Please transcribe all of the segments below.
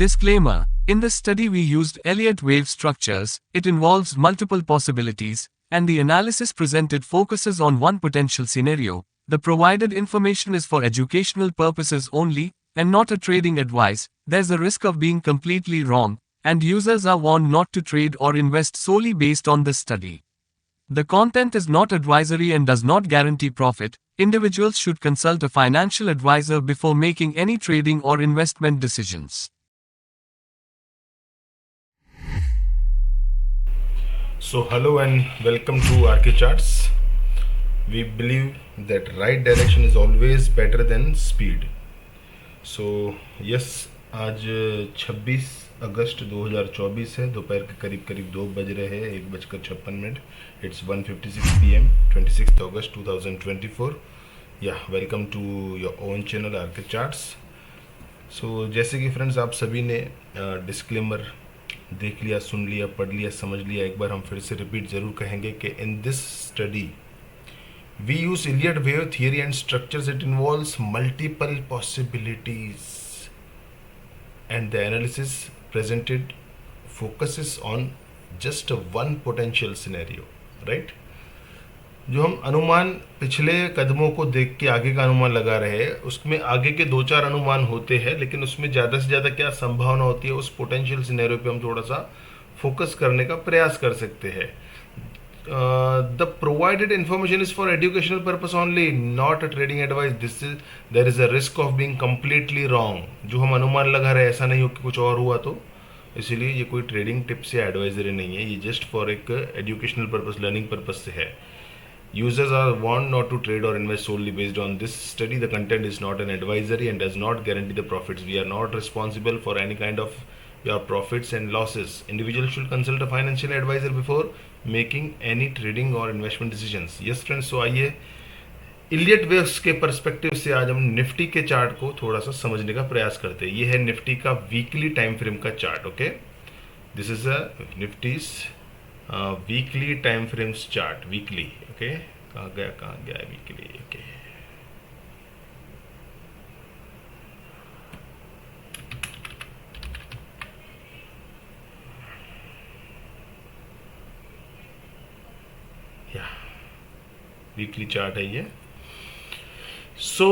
Disclaimer: in this study, we used Elliott wave structures. It involves multiple possibilities, and the analysis presented focuses on one potential scenario. The provided information is for educational purposes only, and not a trading advice. There's a risk of being completely wrong, and users are warned not to trade or invest solely based on this study. The content is not advisory and does not guarantee profit. Individuals should consult a financial advisor before making any trading or investment decisions. So hello and welcome to RK Charts. We believe that right direction is always better than speed. So yes, आज 26 August 2024 है, दोपहर के करीब करीब 2 बज रहे हैं, 1:56। It's 1:56 PM 26 August 2024। या welcome to your own channel RK charts. So जैसे कि फ्रेंड्स आप सभी ने डिस्क्लेमर देख लिया, सुन लिया, पढ़ लिया, समझ लिया, एक बार हम फिर से रिपीट ज़रूर कहेंगे कि in this study we use Elliott wave theory and structures. It involves multiple possibilities and the analysis presented focuses on just one potential scenario, right? जो हम अनुमान पिछले कदमों को देख के आगे का अनुमान लगा रहे हैं, उसमें आगे के 2-4 अनुमान होते हैं, लेकिन उसमें ज़्यादा से ज़्यादा क्या संभावना होती है, उस पोटेंशियल सिनेरियो पे हम थोड़ा सा फोकस करने का प्रयास कर सकते हैं। The provided information is for educational purpose only, not a trading advice. There is a risk of being completely wrong. जो हम अनुमान लगा रहे हैं ऐसा नहीं हो कि कुछ और हुआ, तो इसीलिए ये कोई ट्रेडिंग टिप्स या एडवाइजरी नहीं है, ये जस्ट फॉर एक एजुकेशनल पर्पस, लर्निंग पर्पस से है। Users are warned not to trade or invest solely based on this study. The content is not an advisory and does not guarantee the profits. We are not responsible for any kind of your profits and losses. Individuals should consult a financial advisor before making any trading or investment decisions. Yes friends, so आइए Elliot waves के perspective से आज हम Nifty के chart को थोड़ा सा समझने का प्रयास करते हैं। ये है निफ्टी का वीकली टाइम फ्रेम का chart. Okay, this is a Nifty's weekly time frames chart. Weekly, okay, कहाँ गया वीकली। ओके, या वीकली चार्ट है ये। सो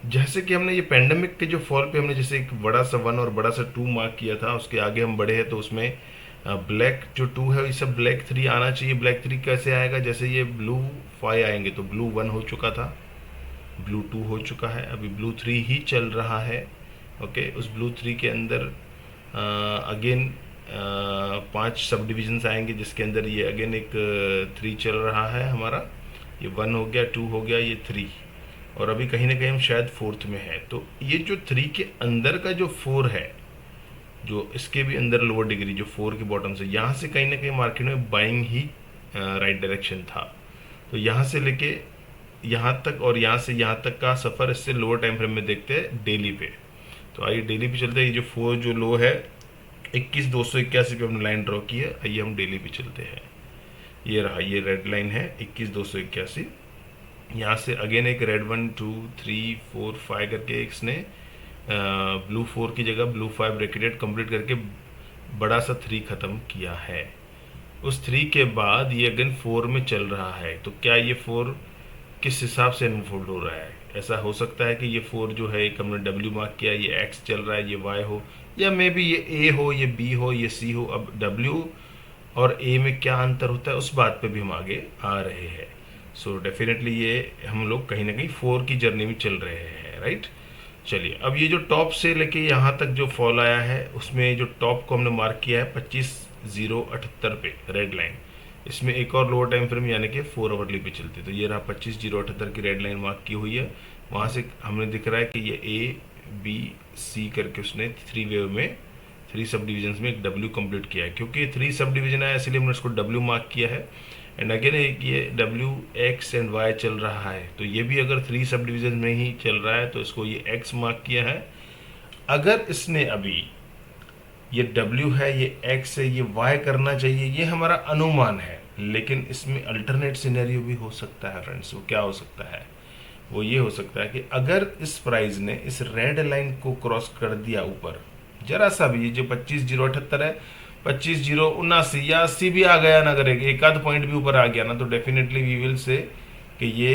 जैसे कि हमने ये पेंडेमिक के जो फॉल पे हमने जैसे एक बड़ा सा 1 और बड़ा सा 2 मार्क किया था, उसके आगे हम बढ़े हैं तो उसमें ब्लैक जो 2 है इसे ब्लैक 3 आना चाहिए। ब्लैक 3 कैसे आएगा? जैसे ये ब्लू 5 आएंगे तो ब्लू 1 हो चुका था, ब्लू 2 हो चुका है, अभी ब्लू 3 ही चल रहा है। ओके, उस ब्लू 3 के अंदर अगेन 5 सब डिविजन्स आएंगे, जिसके अंदर ये अगेन एक 3 चल रहा है हमारा। ये 1 हो गया, 2 हो गया, ये 3, और अभी कहीं ना कहीं हम शायद 4th में है। तो ये जो 3 के अंदर का जो 4 है, जो इसके भी अंदर लोअर डिग्री जो 4 के बॉटम से, यहाँ से कहीं ना कहीं मार्केट में बाइंग ही राइट डायरेक्शन था। तो यहाँ से लेके यहाँ तक और यहाँ से यहाँ तक का सफ़र इससे लोअर टाइम फ्रेम में देखते हैं डेली पे। तो आइए डेली पे चलते हैं। ये जो 4 जो लो है 21,281 पे हमने लाइन ड्रॉ की है। आइए हम डेली पे चलते हैं। ये रहा, ये रेड लाइन है 21,281। यहाँ से अगेन एक रेड 1 2 3 4 5 करके इसने ब्लू 4 की जगह ब्लू 5 ब्रैकेटेड कंप्लीट करके बड़ा सा 3 ख़त्म किया है। उस 3 के बाद ये अगेन 4 में चल रहा है। तो क्या ये 4 किस हिसाब से अनफोल्ड हो रहा है? ऐसा हो सकता है कि ये 4 जो है एक हमने डब्ल्यू मार्क किया, ये एक्स चल रहा है, ये वाई हो, या मे बी ये ए हो, ये बी हो, ये सी हो। अब डब्ल्यू और ए में क्या अंतर होता है उस बात पे भी हम आगे आ रहे हैं। सो डेफिनेटली ये हम लोग कहीं ना कहीं 4 की जर्नी में चल रहे हैं, राइट। चलिए, अब ये जो टॉप से लेके यहाँ तक जो फॉल आया है, उसमें जो टॉप को हमने मार्क किया है 25,078 पे, रेड लाइन। इसमें एक और लोअर टाइम फ्रेम यानी कि 4 आवरली पे चलते, तो ये रहा 25,078 की रेड लाइन मार्क की हुई है। वहाँ से हमें दिख रहा है कि ये ए बी सी करके उसने 3 वेव में 3 सब डिविजन्स में एक डब्ल्यू कंप्लीट किया है। क्योंकि 3 सब डिवीजन आया इसलिए हमने उसको डब्ल्यू मार्क किया है। एंड अगेन एक ये डब्ल्यू एक्स एंड वाई चल रहा है, तो ये भी अगर 3 सब डिविजन में ही चल रहा है तो इसको ये एक्स मार्क किया है। अगर इसने अभी ये W है, ये X है, ये Y करना चाहिए, ये हमारा अनुमान है, लेकिन इसमें अल्टरनेट सिनेरियो भी हो सकता है फ्रेंड्स। वो क्या हो सकता है? वो ये हो सकता है कि अगर इस प्राइस ने इस रेड लाइन को क्रॉस कर दिया ऊपर, जरा सा भी, ये जो 25,078 है, 25,079 या 80 भी आ गया ना, अगर एक आध पॉइंट भी ऊपर आ गया ना, तो डेफिनेटली वी विल से कि ये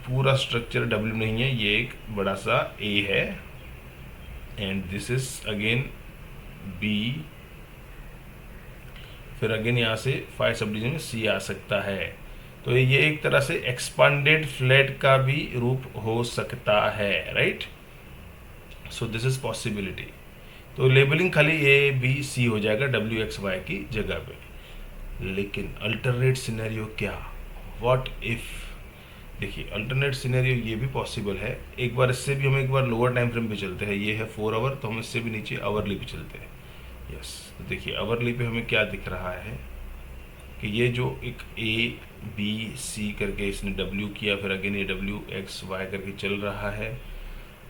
पूरा स्ट्रक्चर डब्ल्यू नहीं है, ये एक बड़ा सा ए है, and this is again B, फिर अगेन यहाँ से 5 सब डिवीजन में सी आ सकता है। तो ये एक तरह से एक्सपांडेड फ्लैट का भी रूप हो सकता है, right. So this is possibility. तो लेबलिंग खाली ए बी सी हो जाएगा डब्ल्यू एक्स वाई की जगह पे। लेकिन अल्टरनेट सिनेरियो क्या, व्हाट इफ, देखिए अल्टरनेट सिनेरियो ये भी पॉसिबल है। एक बार इससे भी हम एक बार लोअर टाइम फ्रेम पे चलते हैं, ये है 4 आवर, तो हम इससे भी नीचे आवरली पे चलते हैं। यस, तो देखिए आवरली पे हमें क्या दिख रहा है कि ये जो एक ए बी सी करके इसने डब्ल्यू किया, फिर अगेन ये डब्ल्यू एक्स वाई करके चल रहा है।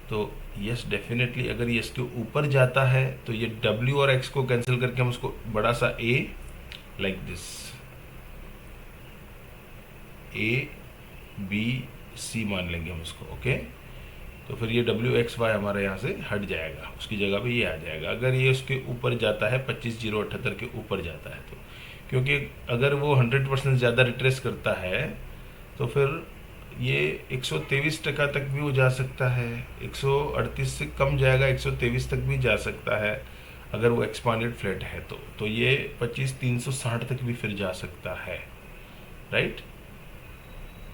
तो यस डेफिनेटली अगर ये इसके ऊपर जाता है तो ये डब्ल्यू और एक्स को कैंसिल करके हम उसको बड़ा सा A like this, A B C मान लेंगे हम उसको, ओके। तो फिर ये डब्ल्यू एक्स वाई हमारे यहाँ से हट जाएगा, उसकी जगह पे ये आ जाएगा। अगर ये उसके ऊपर जाता है 25,078 के ऊपर जाता है तो, क्योंकि अगर वो 100% ज़्यादा रिट्रेस करता है तो फिर ये 123% तक भी वो जा सकता है, 138 से कम जाएगा, 123 तक भी जा सकता है अगर वो एक्सपांडेड फ्लैट है तो ये 25,360 तक भी फिर जा सकता है, राइट।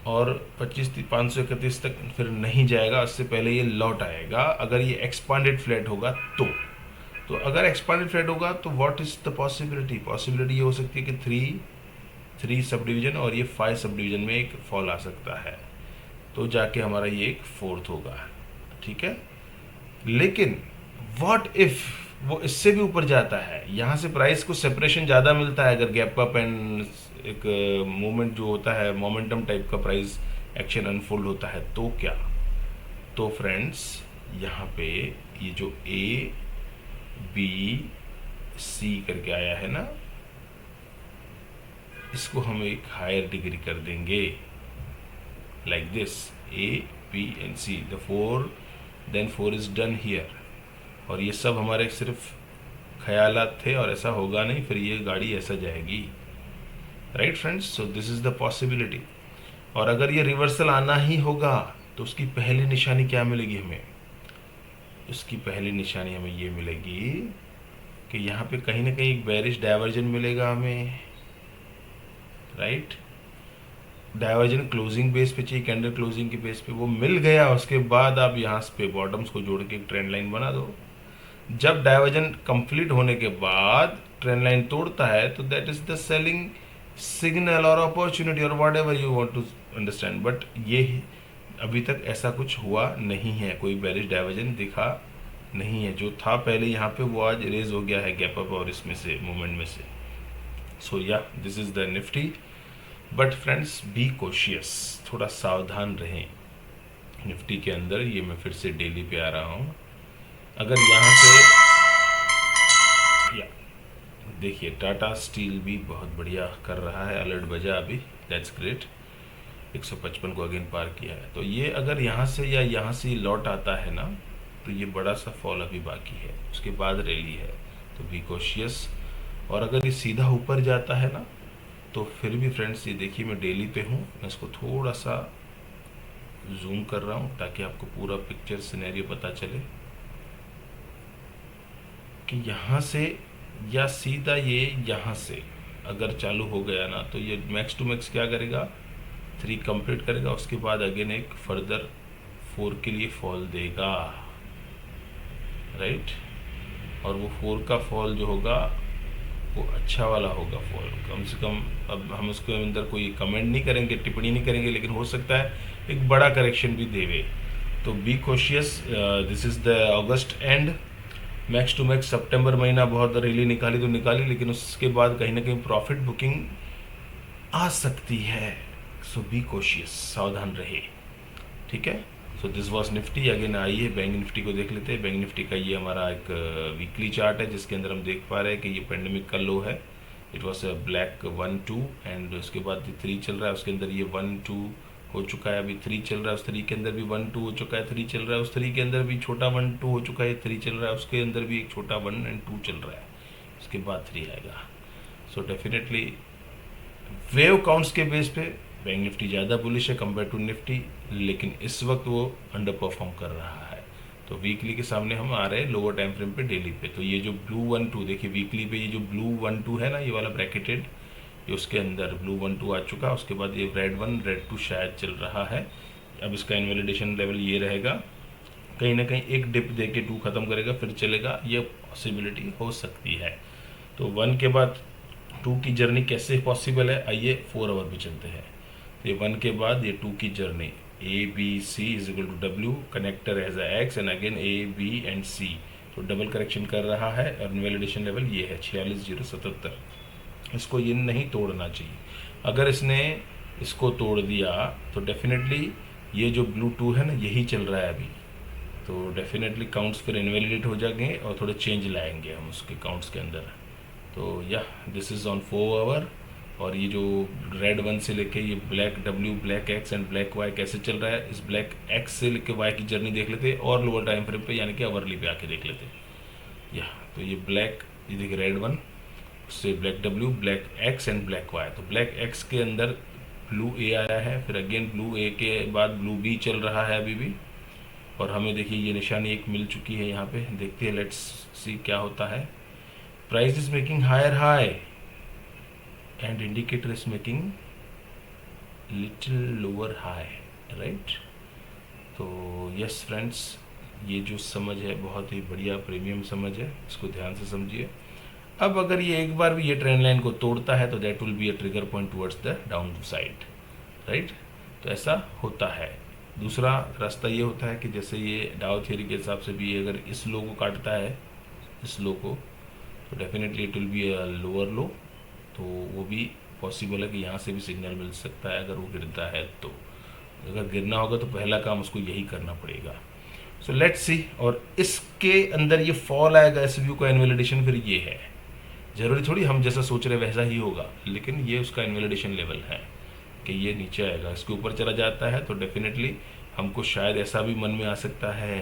और 25,531 तक फिर नहीं जाएगा, उससे पहले ये लौट आएगा अगर ये एक्सपांडेड फ्लैट होगा तो अगर एक्सपांडेड फ्लैट होगा तो व्हाट इज द पॉसिबिलिटी ये हो सकती है कि 3 सब डिवीजन और ये 5 सब डिवीजन में एक फॉल आ सकता है, तो जाके हमारा ये एक 4th होगा, ठीक है। लेकिन व्हाट इफ वो इससे भी ऊपर जाता है, यहाँ से प्राइस को सेपरेशन ज़्यादा मिलता है अगर गैप अप एंड एक मूवमेंट जो होता है मोमेंटम टाइप का प्राइस एक्शन अनफोल्ड होता है, तो क्या, तो फ्रेंड्स यहाँ पे ये जो ए बी सी करके आया है ना, इसको हम एक हायर डिग्री कर देंगे like this, A B and C, the 4 then 4 is done here. और ये सब हमारे सिर्फ ख्यालात थे और ऐसा होगा नहीं, फिर ये गाड़ी ऐसा जाएगी, right friends. So this is the possibility. और अगर ये रिवर्सल आना ही होगा तो उसकी पहली निशानी क्या मिलेगी हमें, उसकी पहली निशानी हमें ये मिलेगी कि यहाँ पे कहीं ना कहीं एक बेरिश डाइवर्जन मिलेगा हमें, राइट। डाइवर्जन क्लोजिंग बेस पे चाहिए, कैंडल क्लोजिंग के बेस पे वो मिल गया, उसके बाद आप यहाँ पे बॉटम्स को जोड़ के एक ट्रेंड लाइन बना दो। जब डाइवर्जन कंप्लीट होने के बाद ट्रेंड लाइन तोड़ता है तो that is the selling signal और अपॉर्चुनिटी और whatever you want to understand. But ये अभी तक ऐसा कुछ हुआ नहीं है, कोई बेरिश डाइवर्जन दिखा नहीं है। जो था पहले यहाँ पे वो आज रेज हो गया है गैप अप और इसमें से मूवमेंट में से। सो या this is the Nifty. But friends be cautious, थोड़ा सावधान रहें निफ्टी के अंदर। ये मैं फिर से डेली पे आ रहा हूँ। अगर यहाँ से या देखिए टाटा स्टील भी बहुत बढ़िया कर रहा है, अलर्ट बजा अभी, दैट्स ग्रेट। 155 को अगेन पार किया है। तो ये अगर यहाँ से या यहाँ से लौट आता है ना, तो ये बड़ा सा फॉल अभी बाकी है, उसके बाद रैली है, तो बी कॉशियस। और अगर ये सीधा ऊपर जाता है ना, तो फिर भी फ्रेंड्स ये देखिए मैं डेली पे हूँ, मैं इसको थोड़ा सा जूम कर रहा हूँ ताकि आपको पूरा पिक्चर सिनेरियो पता चले कि यहाँ से या सीधा ये यहाँ से अगर चालू हो गया ना, तो ये मैक्स टू मैक्स क्या करेगा, 3 कंप्लीट करेगा, उसके बाद अगेन एक फर्दर 4 के लिए फॉल देगा, राइट। और वो 4 का फॉल जो होगा वो अच्छा वाला होगा फॉल, कम से कम। अब हम उसके अंदर कोई कमेंट नहीं करेंगे, टिप्पणी नहीं करेंगे, लेकिन हो सकता है एक बड़ा करेक्शन भी देवे। तो be cautious. This is the August end, max to max सितंबर महीना बहुत रैली निकाली तो निकाली, लेकिन उसके बाद कहीं ना कहीं प्रॉफिट बुकिंग आ सकती है। सो बी कॉशियस, सावधान रहे, ठीक है। So this was Nifty. Again आइए बैंक निफ्टी को देख लेते हैं। बैंक निफ्टी का ये हमारा एक वीकली चार्ट है, जिसके अंदर हम देख पा रहे हैं कि ये पेंडेमिक का लो है। It was a black 1 2 and उसके बाद 3 चल रहा है, उसके अंदर ये 1 2 हो चुका है, अभी 3 चल रहा है, उस 3 के अंदर भी 1 2 हो चुका है, 3 चल रहा है, उस 3 के अंदर भी छोटा 1 2 हो चुका है, 3 चल रहा है, उसके अंदर भी एक छोटा 1 एंड 2 चल रहा है, उसके बाद 3 आएगा। सो डेफिनेटली वेव काउंट्स के बेस पे बैंक निफ्टी ज़्यादा बुलिश है कंपेयर टू निफ्टी, लेकिन इस वक्त वो अंडर परफॉर्म कर रहा है। तो वीकली के सामने हम आ रहे हैं लोअर टाइम फ्रेम पे, डेली पे। तो ये जो ब्लू 1 2 देखिए वीकली पे, ये जो ब्लू 1 2 है ना, ये वाला ब्रैकेटेड, ये उसके अंदर ब्लू 1 2 आ चुका, उसके बाद ये रेड 1 रेड 2 शायद चल रहा है। अब इसका इनवैलिडेशन लेवल ये रहेगा, कहीं ना कहीं एक डिप दे के 2 ख़त्म करेगा फिर चलेगा, ये पॉसिबिलिटी हो सकती है। तो 1 के बाद 2 की जर्नी कैसे पॉसिबल है, आइए 4 आवर पे चलते हैं। तो ये 1 के बाद ये 2 की journey, A B C is equal to W, connector as a X and again A B and C. तो डबल करेक्शन कर रहा है और इनवैलिडेशन लेवल ये है 46,077। इसको ये नहीं तोड़ना चाहिए। अगर इसने इसको तोड़ दिया तो डेफिनेटली ये जो ब्लू 2 है ना, यही चल रहा है अभी, तो डेफिनेटली काउंट्स फिर इनवैलिडेट हो जाएंगे और थोड़े चेंज लाएंगे हम उसके काउंट्स के अंदर। तो या दिस इज़ ऑन 4 आवर। और ये जो रेड 1 से लेके ये black W, black X and black Y कैसे चल रहा है, इस ब्लैक एक्स से लेके वाई की जर्नी देख लेते और लोअर टाइम फ्रेम पे यानी कि अवरली पे आके देख लेते। या तो ये ब्लैक, ये देखिए रेड 1, उससे black W, black X and black Y. तो ब्लैक एक्स के अंदर ब्लू ए आया है, फिर अगेन ब्लू ए के बाद ब्लू बी चल रहा है अभी भी, और हमें देखिए ये निशानी एक मिल चुकी है यहाँ पे। देखते हैं, लेट्स सी क्या होता है। Price is making higher high and indicator is making little lower high, right. तो यस फ्रेंड्स, ये जो समझ है बहुत ही बढ़िया प्रीमियम समझ है, इसको ध्यान से समझिए। अब अगर ये एक बार भी ये ट्रेंड लाइन को तोड़ता है तो that will be a trigger point towards the down side, right. तो ऐसा होता है। दूसरा रास्ता ये होता है कि जैसे ये डाउ थ्योरी के हिसाब से भी अगर इस लो को काटता है, इस लो को, तो definitely it will be a lower लो। तो वो भी पॉसिबल है कि यहाँ से भी सिग्नल मिल सकता है अगर वो गिरता है तो। अगर गिरना होगा तो पहला काम उसको यही करना पड़ेगा। So let's see. और इसके अंदर ये फॉल आएगा इस व्यू का इनवैलिडेशन, फिर ये है, जरूरी थोड़ी हम जैसा सोच रहे वैसा ही होगा, लेकिन ये उसका इनवैलिडेशन लेवल है कि ये नीचे आएगा। इसके ऊपर चला जाता है तो डेफिनेटली हमको शायद ऐसा भी मन में आ सकता है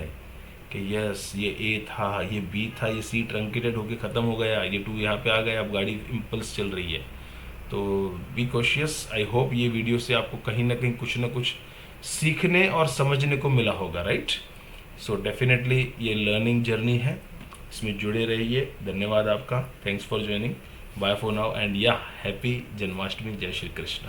कि यस ये ए था, ये बी था, ये सी ट्रंकेटेड होके ख़त्म हो गया, ये 2 यहाँ पे आ गया, अब गाड़ी इम्पल्स चल रही है। तो बी कॉशियस। आई होप ये वीडियो से आपको कहीं ना कहीं कुछ ना कुछ सीखने और समझने को मिला होगा, राइट। सो डेफिनेटली ये लर्निंग जर्नी है, इसमें जुड़े रहिए। धन्यवाद आपका, thanks for joining, bye for now and या हैप्पी जन्माष्टमी, जय श्री कृष्ण।